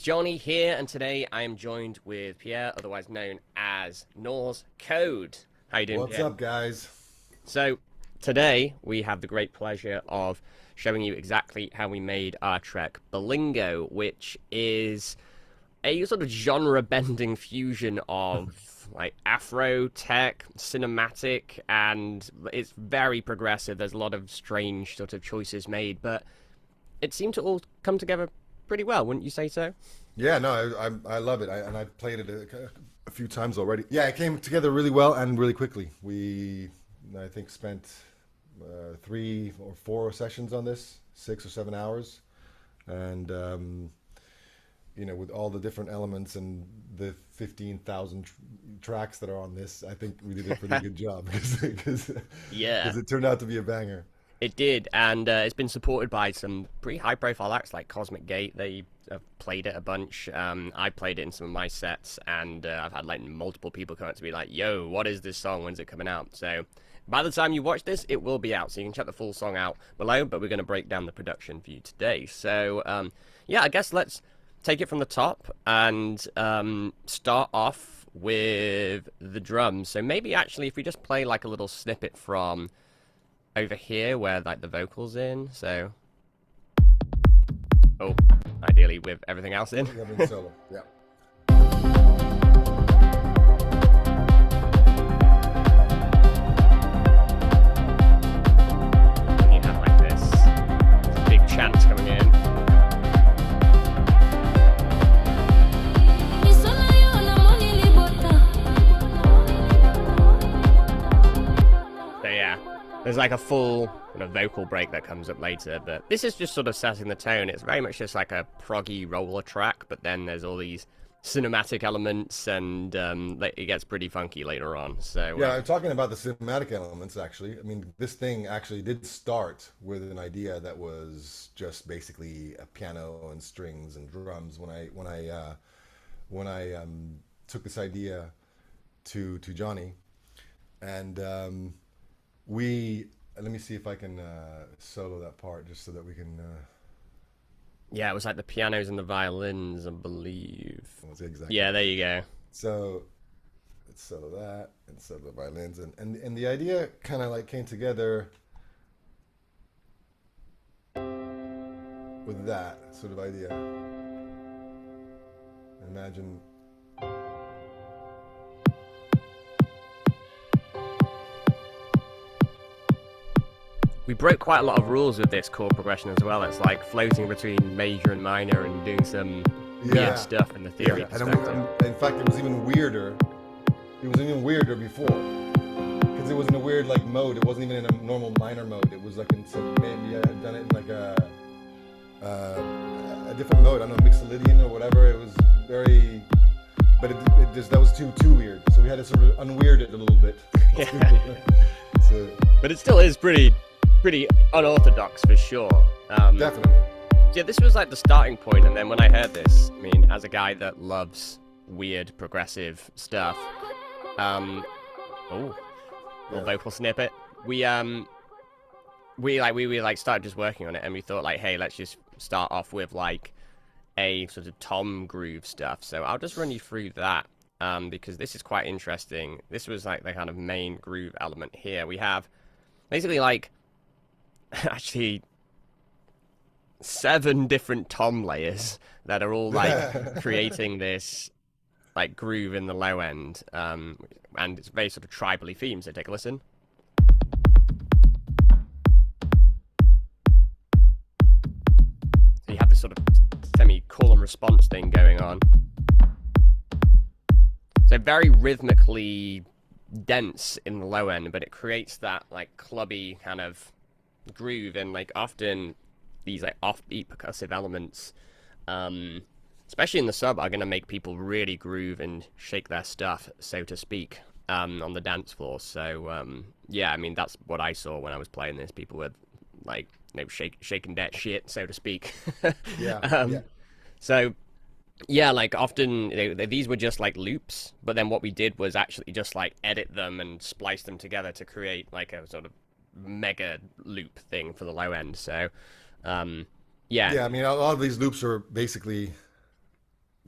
Johnny here, and today I am joined with Pierre, otherwise known as Norse Code. How you doing, What's Pierre? up, guys? So, today we have the great pleasure of showing you exactly how we made our trek Balingo, which is a sort of genre-bending fusion of like Afro tech, cinematic, and it's very progressive. There's a lot of strange sort of choices made, but it seemed to all come together pretty well, wouldn't you say so? Yeah, no, I love it, and I've played it a few times already. Yeah, it came together really well and really quickly. I think, spent 3 or 4 sessions on this, 6 or 7 hours, and with all the different elements and the 15,000 tracks that are on this, I think we did a pretty good job because Yeah. it turned out to be a banger. It did, and it's been supported by some pretty high-profile acts like Cosmic Gate. They have played it a bunch. I played it in some of my sets, and I've had like multiple people come up to me like, "Yo, what is this song? When's it coming out?" So by the time you watch this, it will be out, so you can check the full song out below. But we're going to break down the production for you today. So yeah, I guess let's take it from the top and start off with the drums. So maybe actually, if we just play like a little snippet from over here where like the vocals in, so oh, ideally with everything else in. Yeah, in solo. Yeah. And you have like this big chant coming in. So yeah, there's like a full kind of vocal break that comes up later, but this is just sort of setting the tone. It's very much just like a proggy roller track, but then there's all these cinematic elements, and it gets pretty funky later on. So Yeah, I'm talking about the cinematic elements, actually. I mean, this thing actually did start with an idea that was just basically a piano and strings and drums. When I took this idea to Johnny, and let me see if I can solo that part just so that we can. yeah, it was like the pianos and the violins, I believe. Let's see exactly. Yeah, there you go. So let's solo that and solo the violins, and the idea kind of like came together with that sort of idea. Imagine. We broke quite a lot of rules with this chord progression as well. It's like floating between major and minor and doing some Yeah, weird stuff in the theory and perspective. in fact, it was even weirder. It was even weirder before because it was in a weird like mode. It wasn't even in a normal minor mode. It was like in some, maybe I had done it in like a different mode. I don't know, Mixolydian or whatever. It was very, but it just that was too weird. So we had to sort of unweird it a little bit. Yeah. So, But it still is pretty unorthodox for sure. definitely. Yeah, this was like the starting point, and then when I heard this, I mean, as a guy that loves weird progressive stuff, oh, little Yeah. vocal snippet. We like started just working on it, and we thought like, hey, let's just start off with like a sort of tom groove stuff. So I'll just run you through that, because this is quite interesting. This was like the kind of main groove element here. We have basically like actually 7 different tom layers that are all like creating this like groove in the low end, and it's very sort of tribally themed. So take a listen. So you have this sort of semi-call and response thing going on. So very rhythmically dense in the low end, but it creates that like clubby kind of groove, and like often these like offbeat percussive elements, especially in the sub, are going to make people really groove and shake their stuff, so to speak, on the dance floor. So yeah, I mean that's what I saw when I was playing this. People were like shaking that shit, so to speak. Yeah, yeah. So yeah, like often these were just like loops, but then what we did was actually just like edit them and splice them together to create like a sort of mega loop thing for the low end. So yeah, Yeah, I mean, a lot of these loops are basically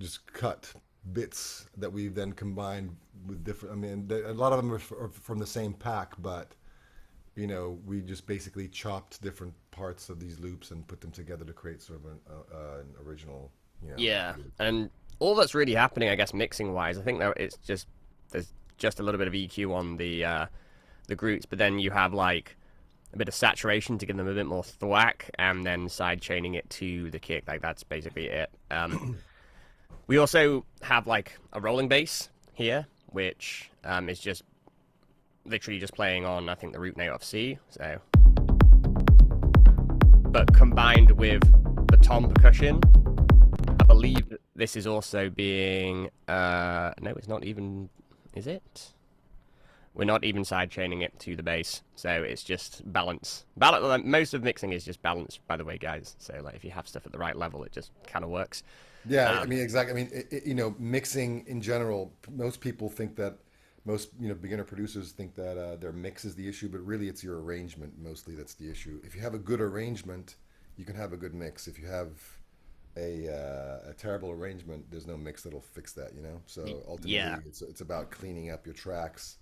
just cut bits that we then combined with different. I mean, a lot of them are from the same pack, but we just basically chopped different parts of these loops and put them together to create sort of an original, Yeah, loop. and all that's really happening, I guess, mixing wise, I think that it's just there's just a little bit of EQ on the groups, but then you have like a bit of saturation to give them a bit more thwack, and then side chaining it to the kick. Like that's basically it. We also have like a rolling bass here, which is just literally just playing on I think the root note of C. So, but combined with the tom percussion, I believe this is also being no, it's not even. Is it? We're not even side chaining it to the bass, so it's just balance. Like, most of mixing is just balance, by the way, guys. So like, if you have stuff at the right level, it just kind of works. Yeah, I Um, mean, exactly. I mean, mixing in general, most people think that most, beginner producers think that their mix is the issue, but really it's your arrangement mostly that's the issue. If you have a good arrangement, you can have a good mix. If you have a terrible arrangement, there's no mix that'll fix that, So ultimately, yeah, it's about cleaning up your tracks,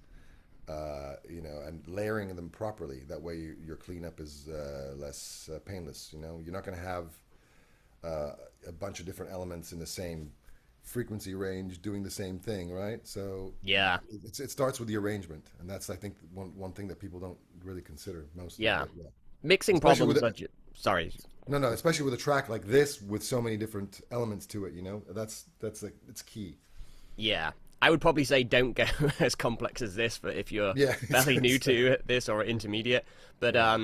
and layering them properly. That way, your cleanup is less painless. You're not going to have a bunch of different elements in the same frequency range doing the same thing, right? So yeah, it starts with the arrangement, and that's I think one thing that people don't really consider mostly. yeah. But yeah, Mixing especially with problems are it. just sorry. No, especially with a track like this with so many different elements to it. That's like it's key. Yeah, I would probably say don't go as complex as this, but if you're Yeah, fairly new to this or intermediate, but yeah,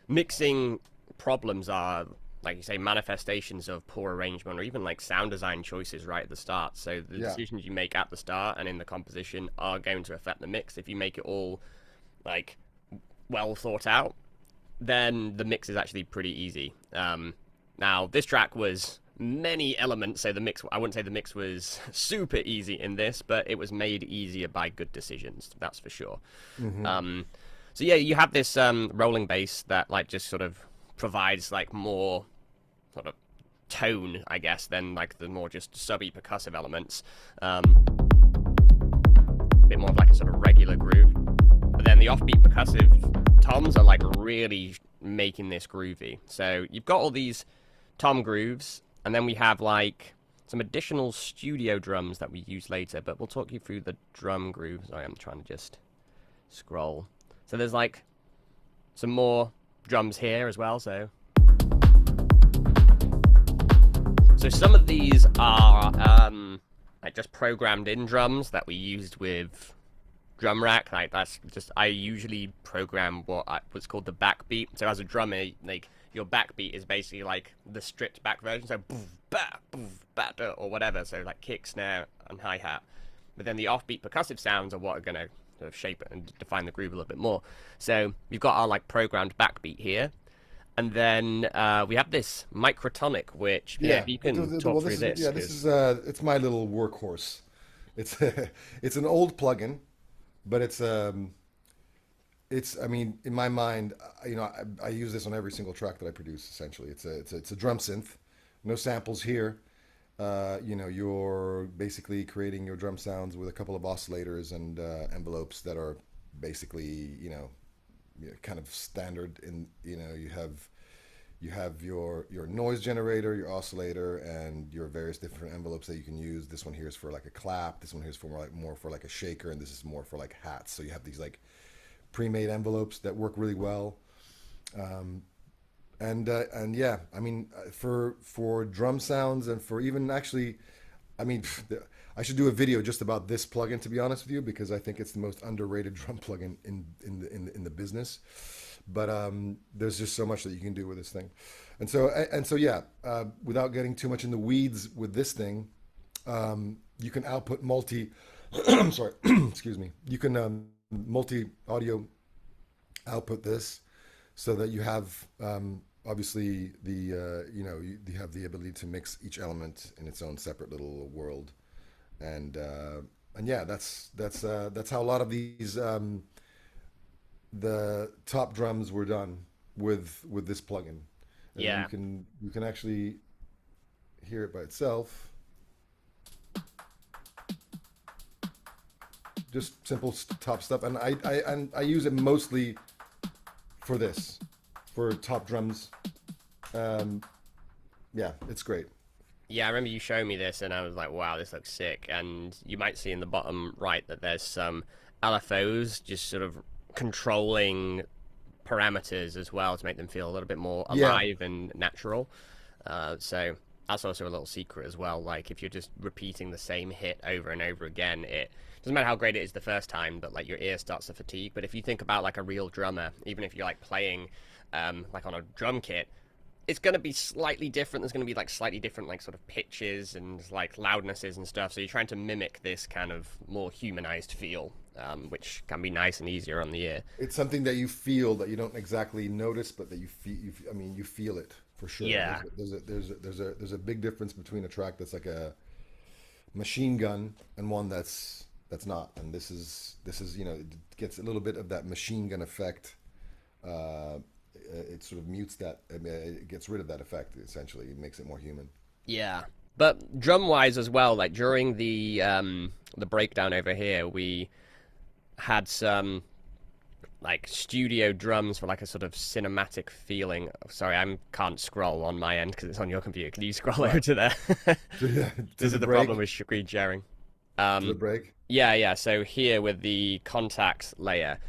mixing problems are like you say manifestations of poor arrangement or even like sound design choices right at the start. So the yeah. decisions you make at the start and in the composition are going to affect the mix. If you make it all like well thought out, then the mix is actually pretty easy. Now this track was many elements, so the mix I wouldn't say the mix was super easy in this, but it was made easier by good decisions, that's for sure. Hmm. Um, so yeah, you have this rolling bass that like just sort of provides like more sort of tone, I guess, than like the more just subby percussive elements. A bit more of like a sort of regular groove. But then the offbeat percussive toms are like really making this groovy. So you've got all these tom grooves, and then we have like some additional studio drums that we use later, but we'll talk you through the drum grooves. Sorry, I'm trying to just scroll. So there's like some more drums here as well, so some of these are like just programmed in drums that we used with drum rack. Like that's just I usually program what's called the backbeat. So as a drummer, like your backbeat is basically like the stripped back version. So boof ba da, or whatever. So like kick, snare, and hi hat. But then the offbeat percussive sounds are what are gonna sort of shape it and define the groove a little bit more. So we've got our like programmed backbeat here. And then we have this microtonic, which yeah, Yeah. if you can Well, talk through this, this because is it's my little workhorse. It's it's an old plugin, but it's I mean in my mind, I use this on every single track that I produce. Essentially, it's a drum synth, no samples here. You're basically creating your drum sounds with a couple of oscillators and envelopes that are basically kind of standard. In you have your noise generator, your oscillator, and your various different envelopes that you can use. This one here is for like a clap. This one here is for more for like a shaker, and this is more for like hats. So you have these like pre-made envelopes that work really well. Um, and yeah, I mean, for drum sounds and for even actually, I mean, I should do a video just about this plugin to be honest with you because I think it's the most underrated drum plugin in the business. But there's just so much that you can do with this thing, and so yeah, without getting too much in the weeds with this thing, you can output multi. I'm sorry, excuse me. You can multi audio output this so that you have obviously you have the ability to mix each element in its own separate little world, and yeah, that's how a lot of these the top drums were done with this plugin, and yeah, you can actually hear it by itself. just simple top stuff, and I use it mostly for this, for top drums. Um, yeah, it's great. Yeah, I remember you showing me this, and I was like, "Wow, this looks sick." And you might see in the bottom right that there's some LFOs just sort of controlling parameters as well to make them feel a little bit more Yeah, alive and natural. So that's also a little secret as well. Like if you're just repeating the same hit over and over again, it doesn't matter how great it is the first time, but like your ear starts to fatigue. But if you think about like a real drummer, even if you're like playing like on a drum kit, it's going to be slightly different. There's going to be like slightly different like sort of pitches and like loudnesses and stuff. So you're trying to mimic this kind of more humanized feel, which can be nice and easier on the ear. it's something that you feel that you don't exactly notice, but that you feel. I mean, you feel it for sure. Yeah, There's a big difference between a track that's like a machine gun and one that's not. And this is it gets a little bit of that machine gun effect. It sort of mutes that. I mean, it gets rid of that effect. Essentially, it makes it more human. yeah. But drum wise as well, like during the breakdown over here, we had some like studio drums for like a sort of cinematic feeling. Sorry, I can't scroll on my end because it's on your computer. Can you scroll over Right. to there? This Does is it the break? problem with screen sharing. Does it break? Yeah, yeah. So here with the contacts layer,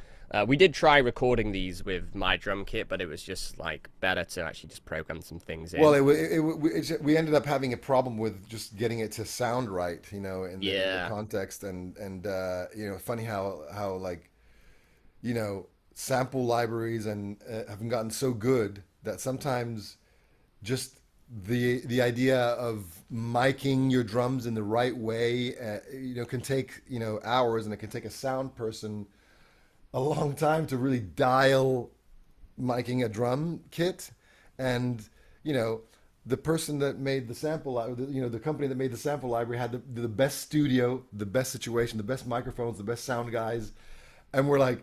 we did try recording these with my drum kit, but it was just like better to actually just program some things Well, in. we ended up having a problem with just getting it to sound right, in the Yeah, context, and funny how like sample libraries and have gotten so good that sometimes just the idea of miking your drums in the right way, can take hours, and it can take a sound person a long time to really dial miking a drum kit. And you know the person that made the the company that made the sample library had the best studio, the best situation, the best microphones, the best sound guys, and we're like,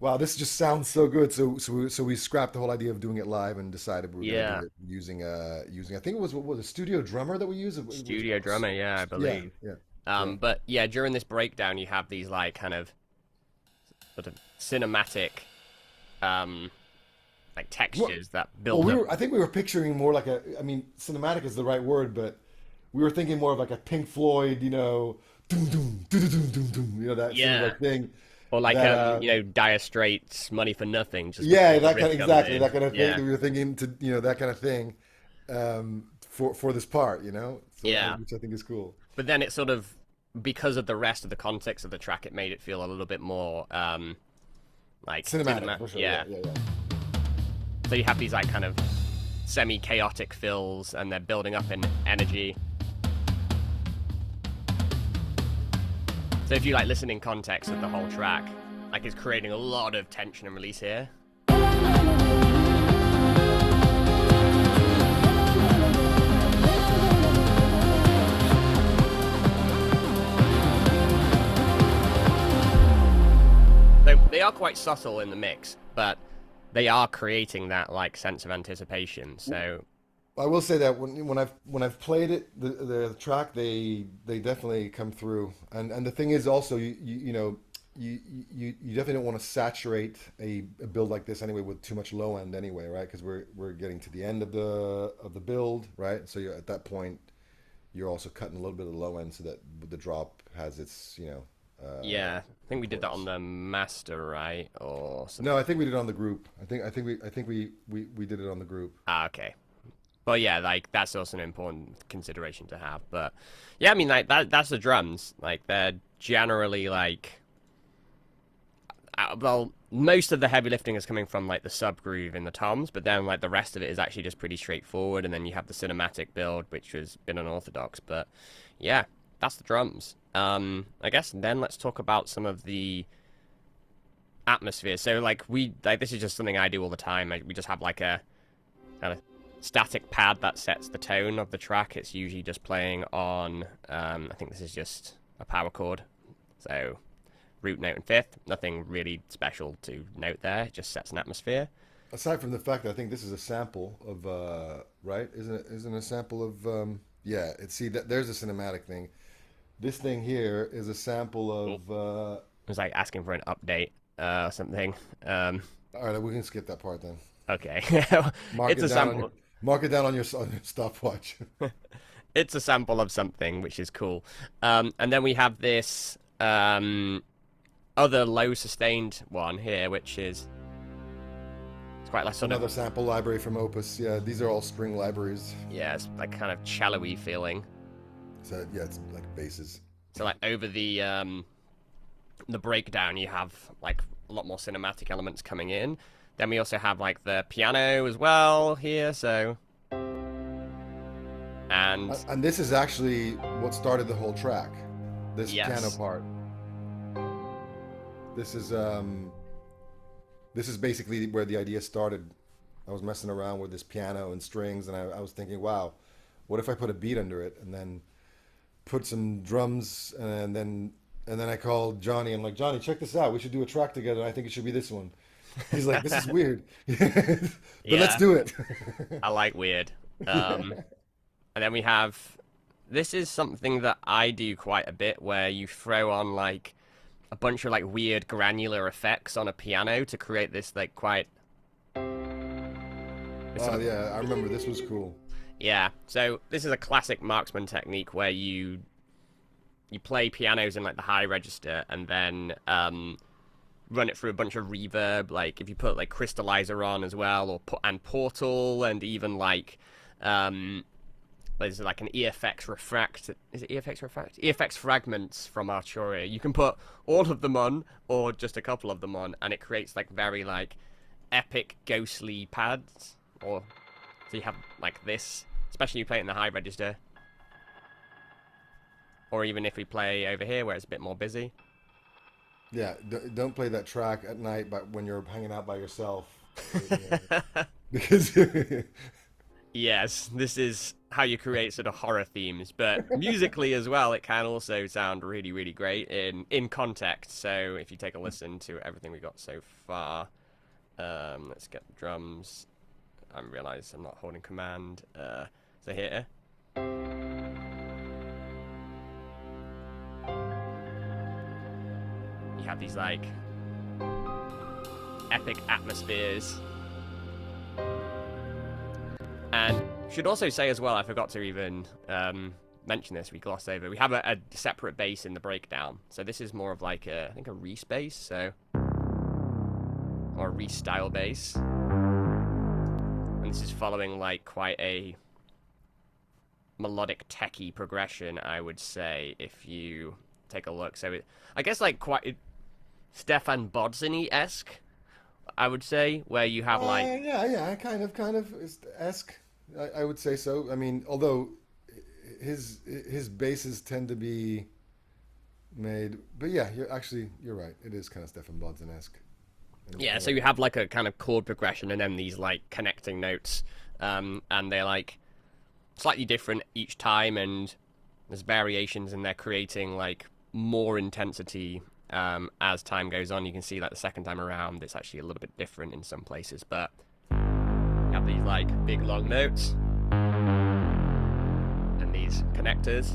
wow, this just sounds so good. So we scrapped the whole idea of doing it live and decided we were going to do yeah. it using I think it was, what was a studio drummer that we used. It was, Studio drummer, yeah, I yeah, believe. yeah, yeah. But yeah, during this breakdown, you have these like kind of sort of cinematic, um, like Well, textures that well, build up. I think we were picturing more like I mean, cinematic is the right word, but we were thinking more of like a Pink Floyd, doom doom doom doom doom doom, that sort of Yeah. like thing. Or like That Dire Straits, Money for Nothing, just yeah, before the that kind riff of comes exactly in. that kind of thing. Yeah, We were thinking to that kind of thing, for this part, so yeah. which I think is cool. But then it sort of, because of the rest of the context of the track, it made it feel a little bit more like Cinematic for sure. Yeah, Yeah. yeah, yeah. So you have these like kind of semi-chaotic fills, and they're building up in energy. So if you like listen in context of the whole track, like it's creating a lot of tension and release here. So they are quite subtle in the mix, but they are creating that like sense of anticipation. So I will say that when I've played it, the track, they definitely come through. And the thing is also, you definitely don't want to saturate a build like this anyway with too much low end anyway, right? Because we're getting to the end of the build, right? So you're at that point, you're also cutting a little bit of the low end so that the drop has its yeah, I think we did that on chorus. the master, right? Or something. No, I think we did it on the group. I think we did it on the group. Ah, okay. But yeah, like that's also an important consideration to have. But yeah, I mean like that's the drums. Like they're generally like well, most of the heavy lifting is coming from like the sub groove in the toms, but then like the rest of it is actually just pretty straightforward, and then you have the cinematic build, which has been unorthodox. But yeah, that's the drums. I guess then let's talk about some of the atmosphere. So like this is just something I do all the time. We just have like a kind of static pad that sets the tone of the track. It's usually just playing on I think this is just a power chord. So root, note, and fifth. Nothing really special to note there. It just sets an atmosphere. Aside from the fact that I think this is a sample of right? Isn't it a sample of yeah, see that there's a cinematic thing. This thing here is a sample Oh, of was like asking for an update or something. Um, All right, we can skip that part then. okay, Mark it's it a down on your sample. mark it down on your stopwatch. It's a sample of something, which is cool. And then we have this other low sustained one here, which is it's quite like sort of Another sample library from Opus. Yeah, these are all string libraries. yeah, it's like kind of cello-y feeling. So yeah, it's like basses. So like over the breakdown, you have like a lot more cinematic elements coming in. Then we also have like the piano as well here. So and And this is actually what started the whole track. This piano yes, part. This is this is basically where the idea started. I was messing around with this piano and strings, and I was thinking, wow, what if I put a beat under it and then put some drums, and then I called Johnny. I'm like, Johnny, check this out. We should do a track together. I think it should be this one. He's like, this is weird, but let's yeah, do it. I like weird. Yeah. And then we have this is something that I do quite a bit, where you throw on like a bunch of like weird granular effects on a piano to create this like quite this sort Oh of yeah, I remember this was cool. yeah. So this is a classic marksman technique where you play pianos in like the high register and then run it through a bunch of reverb. Like if you put like crystallizer on as well, or put and portal, and even like um there's like an EFX refract. Is it EFX refract? EFX fragments from Arturia. You can put all of them on, or just a couple of them on, and it creates like very like epic ghostly pads. Or so you have like this, especially you play it in the high register, or even if we play over here where it's a bit more busy. Yeah, don't play that track at night, but when you're hanging out by yourself, because Yes, this is how you create sort of horror themes, but musically as well, it can also sound really, really great in context. So if you take a listen to everything we got so far, let's get the drums. I realize I'm not holding command. So here, you have these like epic atmospheres. And should also say as well, I forgot to even mention this, we glossed over. We have a separate bass in the breakdown. So this is more of like I think a Reese bass, so or a Reese style bass. And this is following like quite a melodic techie progression, I would say, if you take a look. So I guess like quite Stefan Bodzini-esque, I would say, where you have like yeah, kind of esque. I would say so. I mean, although his bases tend to be made, but yeah, you're right. It is kind of Stefan Bodzen-esque. yeah, so you have like a kind of chord progression and then these like connecting notes, and they're like slightly different each time, and there's variations, and they're creating like more intensity as time goes on. You can see like the second time around, it's actually a little bit different in some places, but you have these like big long notes and these connectors,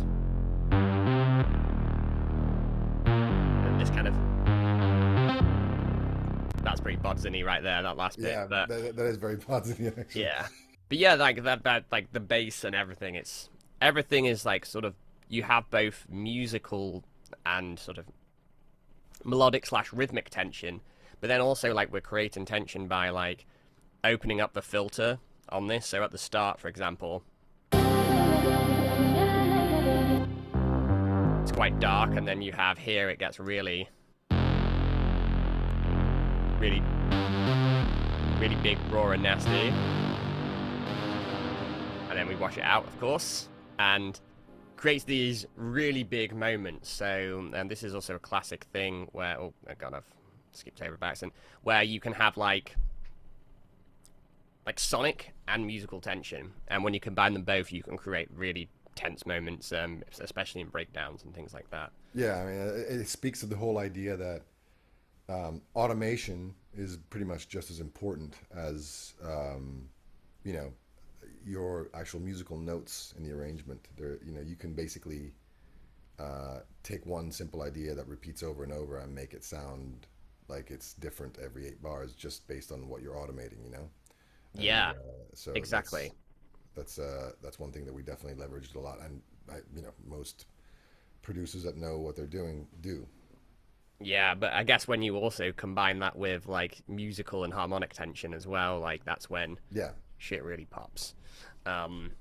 and this kind of that's pretty Bodzini right there, that last bit. Yeah, But that is very Bodzen actually. yeah, but yeah, like that like the bass and everything. It's everything is like sort of you have both musical and sort of melodic slash rhythmic tension, but then also like we're creating tension by like opening up the filter on this. So at the start, for example, it's quite dark, and then you have here it gets really, really, really big, raw, and nasty, and then we wash it out, of course, and creates these really big moments. So, and this is also a classic thing where, oh god, I've skipped over by accident, where you can have like sonic and musical tension, and when you combine them both, you can create really tense moments, especially in breakdowns and things like that. Yeah, I mean, it speaks to the whole idea that automation is pretty much just as important as you know your actual musical notes in the arrangement. There, you know, you can basically take one simple idea that repeats over and over and make it sound like it's different every 8 bars just based on what you're automating, you know? And Yeah, so exactly. that's one thing that we definitely leveraged a lot, and most producers that know what they're doing do. Yeah, but I guess when you also combine that with like musical and harmonic tension as well, like that's when Yeah. shit really pops. Um,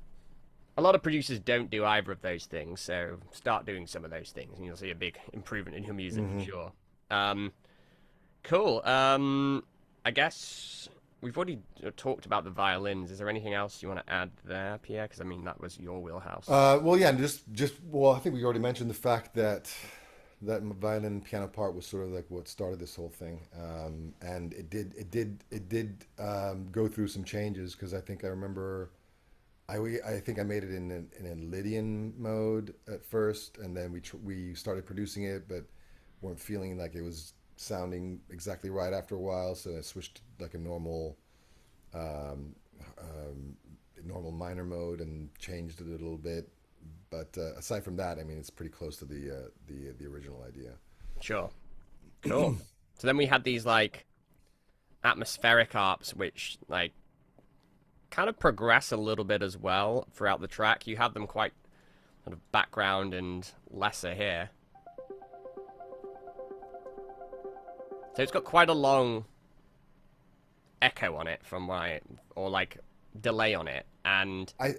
a lot of producers don't do either of those things, so start doing some of those things, and you'll see a big improvement in your music for Hmm. sure. Um, cool. I guess we've already talked about the violins. Is there anything else you want to add there, Pierre? Because I mean, that was your wheelhouse. Well, yeah, and just well, I think we already mentioned the fact that that violin and piano part was sort of like what started this whole thing, and it did go through some changes because I think I remember I think I made it in a Lydian mode at first, and then we started producing it, but weren't feeling like it was sounding exactly right after a while, so I switched to like a um, um, normal minor mode and changed it a little bit. But aside from that, I mean, it's pretty close to the original idea. Sure. Cool. So then we had these like atmospheric arps, which like kind of progress a little bit as well throughout the track. You have them quite sort of background and lesser here. So it's got quite a long echo on it from my, or like delay on it. And I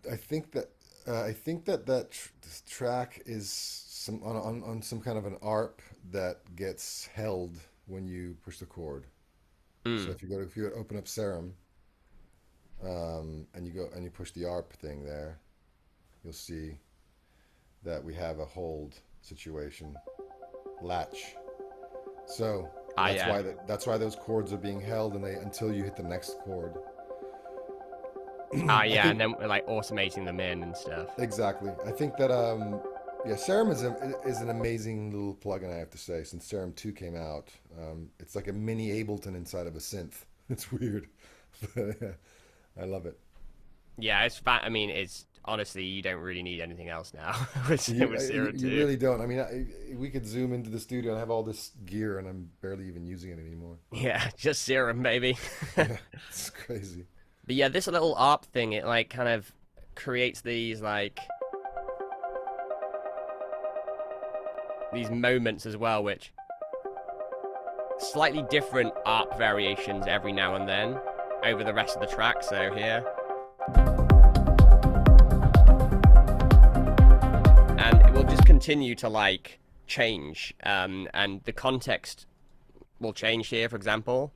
I think that this track is some on some kind of an arp that gets held when you push the chord. So mm, if you open up Serum, and you go and you push the ARP thing there, you'll see that we have a hold situation, latch. So yeah. that's why those chords are being held, and they until you hit the next chord. I Yeah, and think then we're like automating them in and stuff. exactly. I think that yeah, Serum is an amazing little plugin. I have to say, since Serum 2 came out, it's like a mini Ableton inside of a synth. It's weird, but I love it. Yeah, it's fat. I mean, it's honestly, you don't really need anything else now with, with You Zero you 2. really don't. I mean, we could zoom into the studio and have all this gear, and I'm barely even using it anymore. Yeah, just Serum, baby. Yeah, it's crazy. But yeah, this little ARP thing, it like kind of creates these moments as well, which slightly different ARP variations every now and then over the rest of the track. So here, and it will just continue to like change, and the context will change here, for example.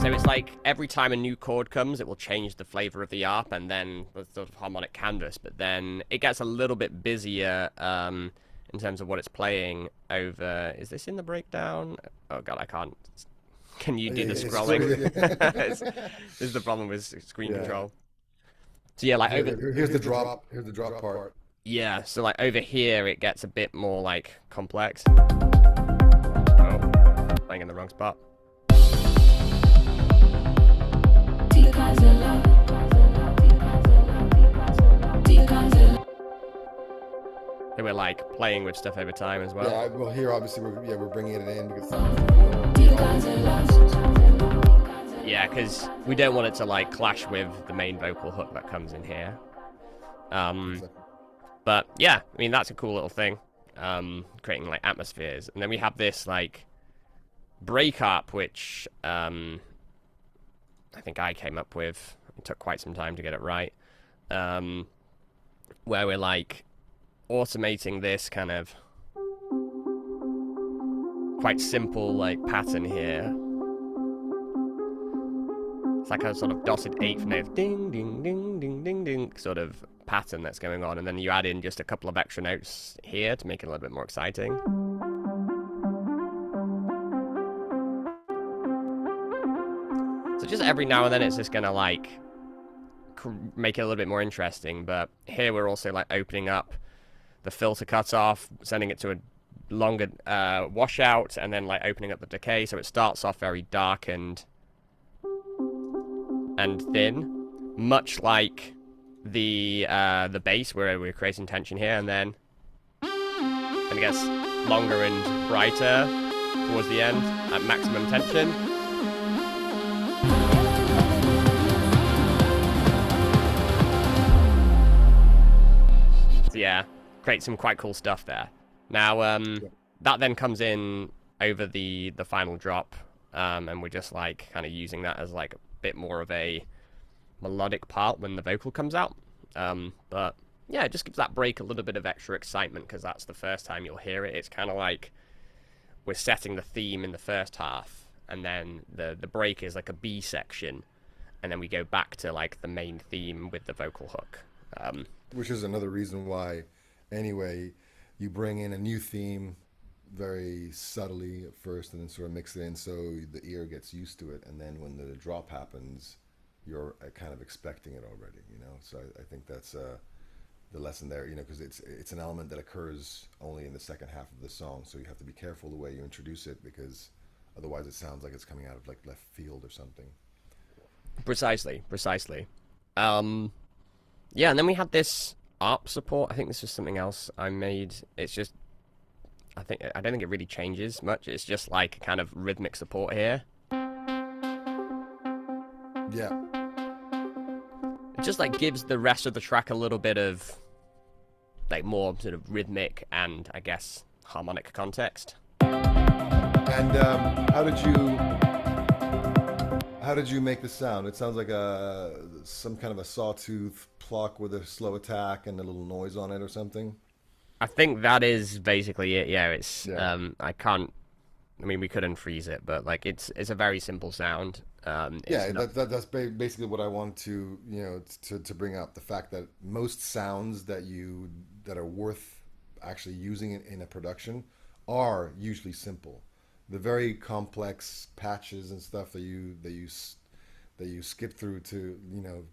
So it's like every time a new chord comes, it will change the flavor of the ARP and then the sort of harmonic canvas. But then it gets a little bit busier in terms of what it's playing over. Is this in the breakdown? Oh god, I can't. Can you do the It's scrolling? This is the problem with screen yeah. control. So yeah, like over. Here's the drop. Here's the drop part. Yeah, so like over here, it gets a bit more like complex. Oh, playing in the wrong spot. They were like playing with stuff over time as well. Yeah, well, here obviously we're bringing it in because Yeah, because we don't want it to like clash with the main vocal hook that comes in here. But yeah, I mean that's a cool little thing, creating like atmospheres, and then we have this like break up, which I think I came up with. It took quite some time to get it right, where we're like automating this kind of quite simple like pattern here. It's like a sort of dotted eighth note, ding, ding, ding, ding, ding, ding, sort of pattern that's going on, and then you add in just a couple of extra notes here to make it a little bit more exciting. So just every now and then it's just gonna like make it a little bit more interesting, but here we're also like opening up the filter cutoff, sending it to a longer washout, and then like opening up the decay, so it starts off very dark and thin, much like the bass where we're creating tension here, and then it gets longer and brighter towards the end at maximum tension. So yeah, create some quite cool stuff there. Now that then comes in over the final drop, and we're just like kind of using that as like a bit more of a melodic part when the vocal comes out. But yeah, it just gives that break a little bit of extra excitement because that's the first time you'll hear it. It's kind of like we're setting the theme in the first half, and then the break is like a B section, and then we go back to like the main theme with the vocal hook. Which is another reason why, anyway, you bring in a new theme very subtly at first and then sort of mix it in so the ear gets used to it. And then when the drop happens, you're kind of expecting it already, you know? So I think that's the lesson there, you know, because it's an element that occurs only in the second half of the song. So you have to be careful the way you introduce it because otherwise it sounds like it's coming out of like left field or something. Precisely. Yeah, and then we had this ARP support. I think this was something else I made. It's just, I don't think it really changes much. It's just like kind of rhythmic support here. Yeah. It just like gives the rest of the track a little bit of like more sort of rhythmic and I guess harmonic context. And how did you make the sound? It sounds like some kind of a sawtooth pluck with a slow attack and a little noise on it or something. I think that is basically it. Yeah, it's I mean, we could unfreeze it, but like it's a very simple sound. That's basically what I want to to bring up, the fact that most sounds that are worth actually using in a production are usually simple. The very complex patches and stuff that you skip through to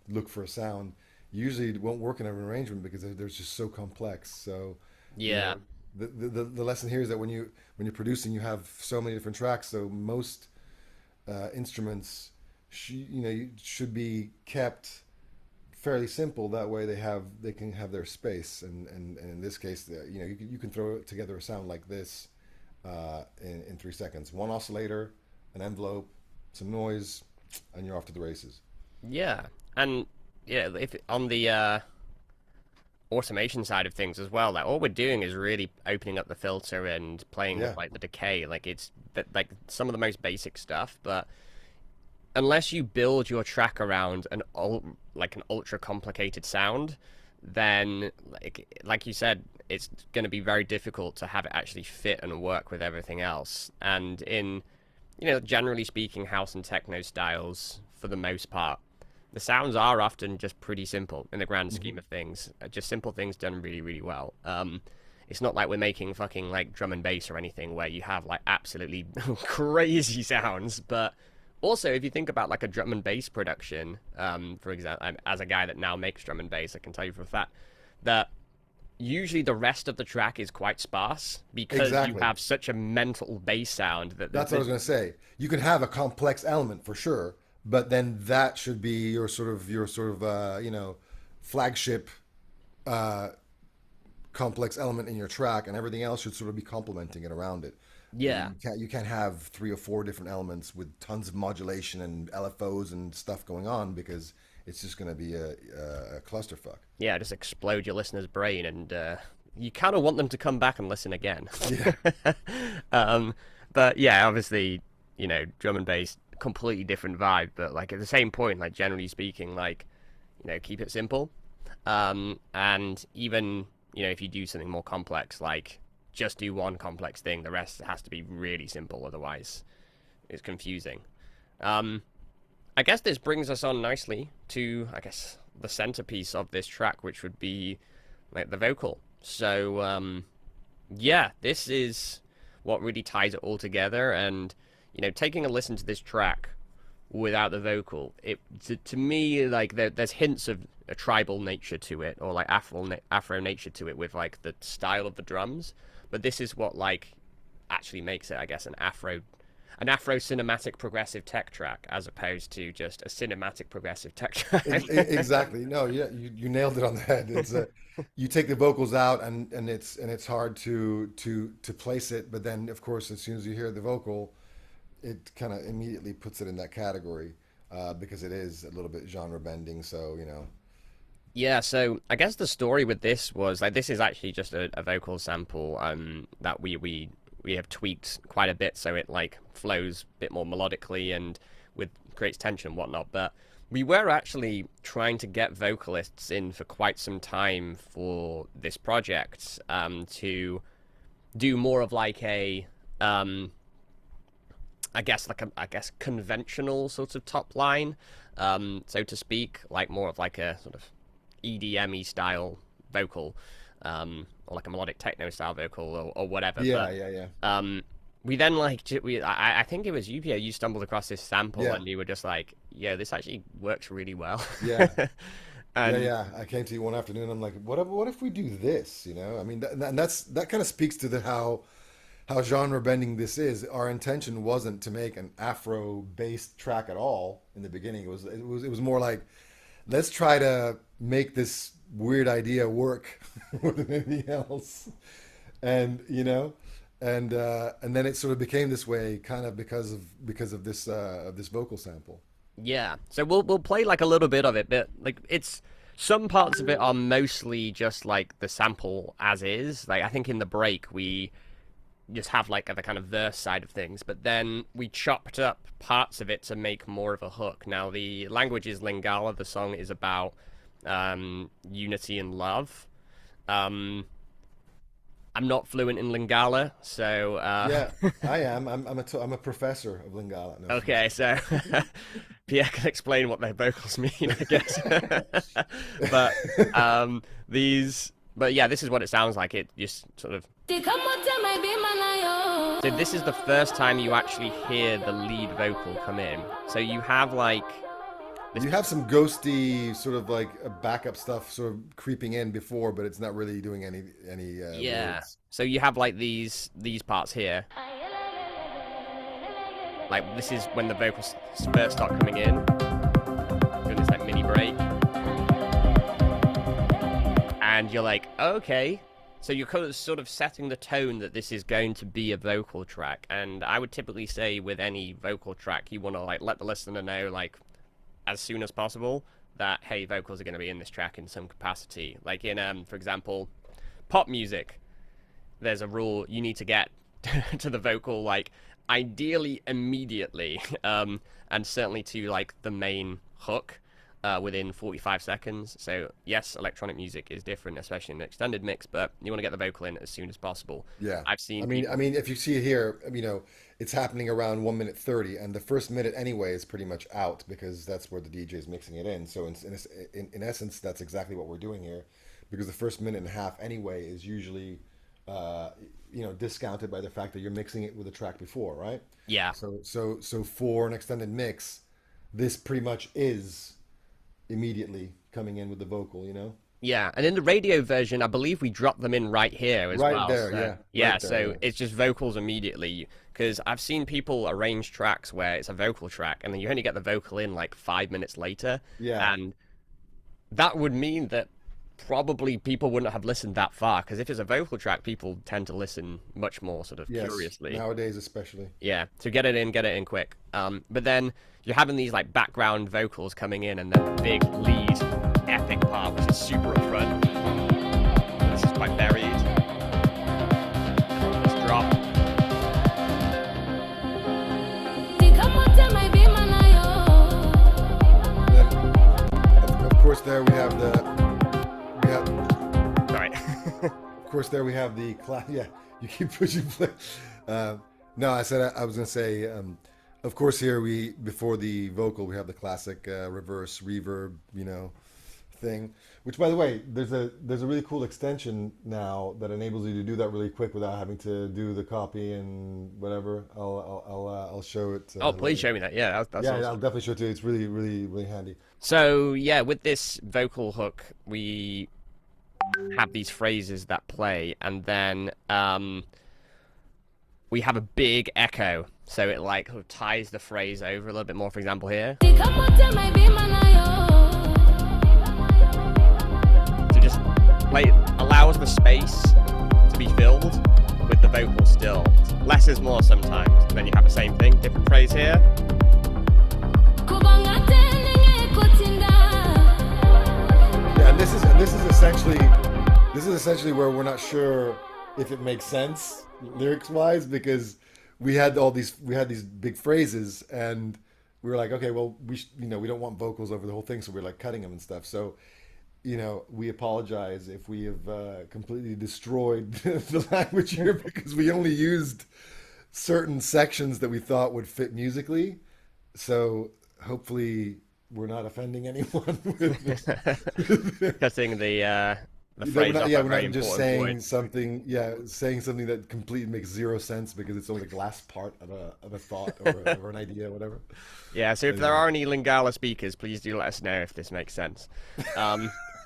look for a sound usually won't work in an arrangement because they're just so complex. So yeah, the lesson here is that when you're producing, you have so many different tracks. So most instruments should be kept fairly simple. That way they can have their space. And in this case, you can throw together a sound like this in 3 seconds. One oscillator, an envelope, some noise, and you're off to the races. Yeah, and if on the automation side of things as well, like all we're doing is really opening up the filter and playing with like the decay. Like it's like some of the most basic stuff, but unless you build your track around an ultra complicated sound, then like you said, it's going to be very difficult to have it actually fit and work with everything else. And in generally speaking, house and techno styles, for the most part, the sounds are often just pretty simple in the grand scheme of things. Just simple things done really, really well. It's not like we're making fucking like drum and bass or anything where you have like absolutely crazy sounds. But also, if you think about like a drum and bass production, for example, as a guy that now makes drum and bass, I can tell you for a fact that usually the rest of the track is quite sparse because you have such a mental bass sound that's what I was going to say. You can have a complex element for sure, but then that should be your sort of flagship complex element in your track, and everything else should sort of be complementing it around it. Yeah, you can't have 3 or 4 different elements with tons of modulation and LFOs and stuff going on, because it's just going to be a clusterfuck. Yeah, just explode your listener's brain, and you kind of want them to come back and listen again. Yeah. But yeah, obviously, drum and bass, completely different vibe. But like at the same point, like generally speaking, like keep it simple. And even if you do something more complex, like just do one complex thing. The rest has to be really simple, otherwise it's confusing. I guess this brings us on nicely to, the centerpiece of this track, which would be like the vocal. So, yeah, this is what really ties it all together. And, taking a listen to this track without the vocal, to me, like there's hints of a tribal nature to it, or like Afro nature to it with like the style of the drums. But this is what like actually makes it, I guess, an Afro an Afro cinematic progressive tech track as opposed to just a cinematic progressive tech track. Exactly. No, yeah, you nailed it on the head. It's a you take the vocals out and it's hard to place it, but then of course as soon as you hear the vocal, it kind of immediately puts it in that category because it is a little bit genre bending. So Yeah, so I guess the story with this was like this is actually just a vocal sample that we have tweaked quite a bit so it like flows a bit more melodically and with creates tension and whatnot. But we were actually trying to get vocalists in for quite some time for this project to do more of like a I guess conventional sort of top line, so to speak, like more of like a sort of EDM-y style vocal, or like a melodic techno style vocal or whatever. yeah, But yeah, yeah, we then like I think it was you, Pierre, you stumbled across this sample yeah, and you were just like, yeah, this actually works really well. yeah. Yeah, And yeah. I came to you one afternoon. I'm like, what if we do this? I mean, that kind of speaks to the how genre bending this is. Our intention wasn't to make an Afro based track at all in the beginning. It was more like, let's try to make this weird idea work more than anything else, and and then it sort of became this way, kind of because of this vocal sample. yeah, so we'll play like a little bit of it, but like it's some parts of it are mostly just like the sample as is. Like I think in the break we just have like the kind of verse side of things, but then we chopped up parts of it to make more of a hook. Now the language is Lingala. The song is about unity and love. I'm not fluent in Lingala, so Yeah, I am. I'm a professor of Lingala. No, okay, so Pierre can explain what their vocals mean, I guess. But but yeah, this is what it sounds like. It just sort of. So this is the first time you actually hear the lead vocal come in. So you have like this. you have some ghosty sort of like backup stuff sort of creeping in before, but it's not really doing any Yeah. words. So you have like these parts here. Like this is when the vocals first start coming in. Doing this like mini break. And you're like, okay. So you're kind of sort of setting the tone that this is going to be a vocal track. And I would typically say with any vocal track, you want to like let the listener know like as soon as possible that, hey, vocals are going to be in this track in some capacity. Like in, for example, pop music, there's a rule you need to get to the vocal like ideally immediately, and certainly to like the main hook within 45 seconds. So yes, electronic music is different, especially in an extended mix, but you want to get the vocal in as soon as possible. Yeah. I've seen I mean, if you see it here, it's happening around 1 minute 30, and the first minute anyway is pretty much out because that's where the DJ is mixing it in. So in essence, that's exactly what we're doing here, because the first minute and a half anyway is usually, discounted by the fact that you're mixing it with a track before, right? yeah. So for an extended mix, this pretty much is immediately coming in with the vocal. Yeah, and in the radio version, I believe we dropped them in right here as Right well. there, So, yeah. yeah, Right there, so yeah. it's just vocals immediately. Because I've seen people arrange tracks where it's a vocal track, and then you only get the vocal in like 5 minutes later. Yeah. And that would mean that probably people wouldn't have listened that far. Because if it's a vocal track, people tend to listen much more sort of Yes. curiously. Nowadays, especially. Yeah, so get it in quick. But then you're having these like background vocals coming in, and then the big lead epic part, which is super upfront. This is quite buried. Let's drop. Of course, there we have Sorry. of course there we have the class. Yeah, you keep pushing play. No, I said I was gonna say. Of course, here before the vocal we have the classic reverse reverb, thing. Which, by the way, there's a really cool extension now that enables you to do that really quick without having to do the copy and whatever. I'll show it. Oh, please show me that. Yeah, that's Yeah, awesome. I'll definitely show it to you. It's really, really, really handy. So yeah, with this vocal hook, we have these phrases that play, and then we have a big echo, so it like sort of ties the phrase over a little bit more. For example, here, so just like allows the space to be filled with the vocal still. Less is more sometimes, and then you have the same thing, different phrase here. Yeah, and this is essentially where we're not sure if it makes sense lyrics wise, because we had these big phrases, and we were like, okay, well, we don't want vocals over the whole thing, so we're like cutting them and stuff. So we apologize if we have completely destroyed the language here, because we only used certain sections that we thought would fit musically. So hopefully we're not offending anyone with Cutting the phrase off we're a very not just important point. saying something that completely makes zero sense because it's only the last part of a thought or an idea, whatever. Yeah, so if there are any Lingala speakers, please do let us know if this makes sense.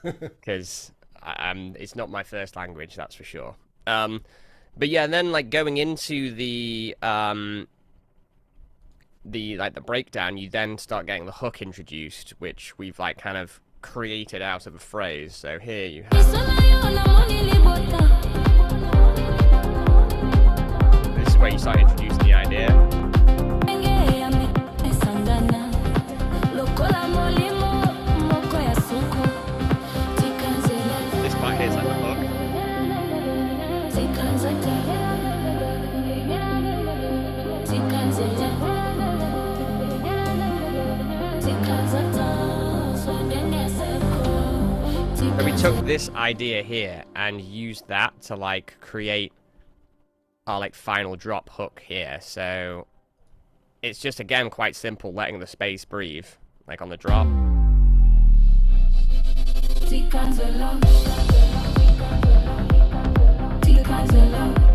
Because it's not my first language, that's for sure. But yeah, and then like going into the breakdown, you then start getting the hook introduced, which we've like kind of created out of a phrase. So here you have, this is where you start introducing the idea. This part here is like the hook. So we took this idea here and used that to like create our like final drop hook here. So it's just again quite simple, letting the space breathe, like on the drop.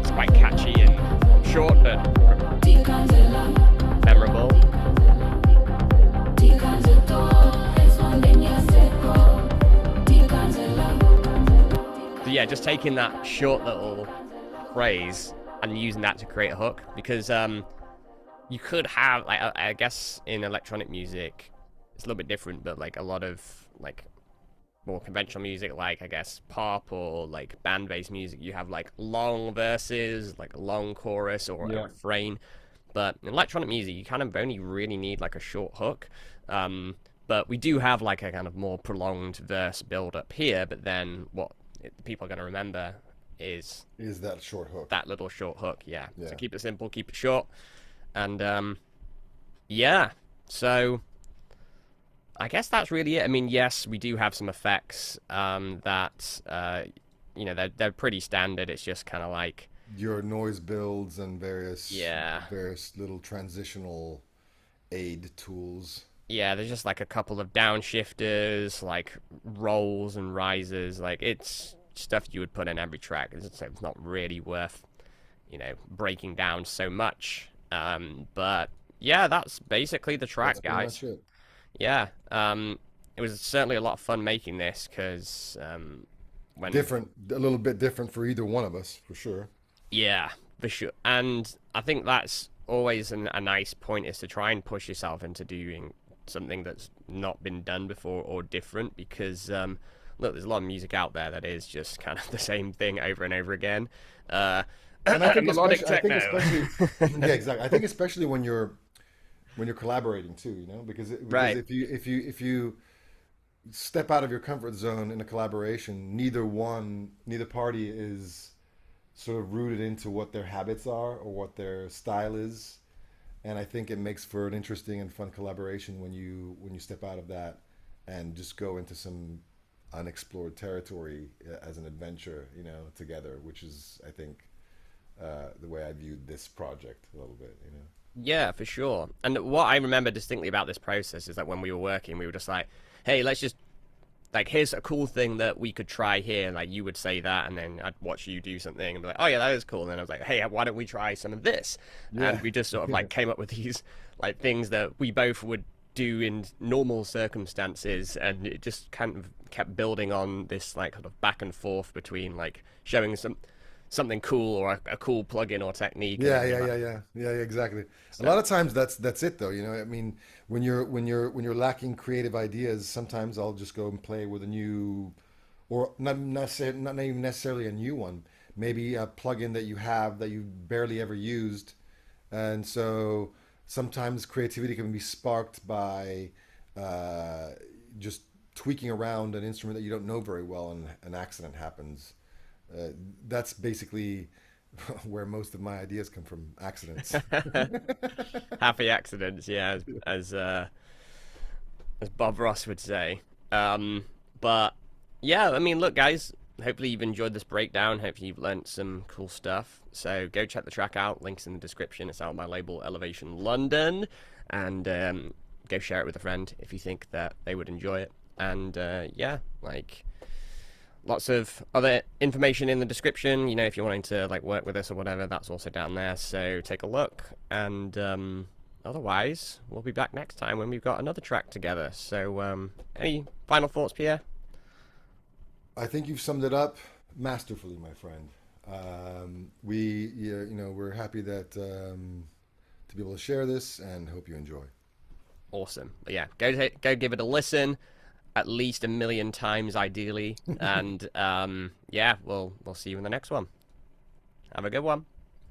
It's quite catchy and short, but memorable. So yeah, just taking that short little phrase and using that to create a hook, because you could have, like, I guess in electronic music it's a little bit different, but like a lot of like more conventional music, like I guess pop or like band-based music, you have like long verses, like a long chorus or a refrain. But in electronic music, you kind of only really need like a short hook. But we do have like a kind of more prolonged verse build up here, but then what people are going to remember is that short hook, that little short hook. Yeah. So keep it simple, keep it short. And yeah, so I guess that's really it. I mean, yes, we do have some effects that they're pretty standard. It's just kind of like your noise builds and various Yeah. little transitional aid tools. Yeah, there's just like a couple of downshifters, like rolls and risers. Like it's stuff you would put in every track. It's not really worth, breaking down so much. But yeah, that's basically the track, That's guys. pretty much it. Yeah, it was certainly a lot of fun making this because when A little bit different for either one of us, for sure. yeah, for sure. And I think that's always a nice point, is to try and push yourself into doing something that's not been done before or different, because look, there's a lot of music out there that is just kind of the same thing over and over again. And I think Melodic especially, techno. yeah, exactly. I think especially when you're collaborating too, because Right. if you step out of your comfort zone in a collaboration, neither party is sort of rooted into what their habits are or what their style is. And I think it makes for an interesting and fun collaboration when you step out of that and just go into some unexplored territory as an adventure, together, which is, I think, the way I viewed this project a little bit. Yeah, for sure. And what I remember distinctly about this process is that when we were working, we were just like, hey, let's just, like, here's a cool thing that we could try here. Like, you would say that, and then I'd watch you do something and be like, oh, yeah, that is cool. And then I was like, hey, why don't we try some of this? Yeah. And we just sort of, like, came up with these, like, things that we both would do in normal circumstances, and it just kind of kept building on this, like, kind of back and forth between, like, showing something cool or a cool plugin or technique, and Yeah, then yeah, you're like, yeah, yeah, yeah, yeah, exactly. A lot so of times that's it though, you know. I mean, when you're lacking creative ideas, sometimes I'll just go and play with a new, or not even necessarily a new one, maybe a plugin that you have that you barely ever used, and so sometimes creativity can be sparked by uh, just tweaking around an instrument that you don't know very well, and an accident happens. Uh, that's basically where most of my ideas come from, accidents. happy accidents, yeah, as Bob Ross would say. Um, but yeah, I mean, look, guys. Hopefully you've enjoyed this breakdown. Hopefully you've learnt some cool stuff. So go check the track out. Links in the description. It's out on my label Elevation London, and go share it with a friend if you think that they would enjoy it. And yeah, like lots of other information in the description. You know, if you're wanting to like work with us or whatever, that's also down there. So take a look. And otherwise, we'll be back next time when we've got another track together. So any final thoughts, Pierre? I think you've summed it up masterfully, my friend. We're happy that to be able to share this, and hope you enjoy. Awesome. But yeah, go give it a listen, at least 1,000,000 times ideally, and yeah, we'll see you in the next one. Have a good one.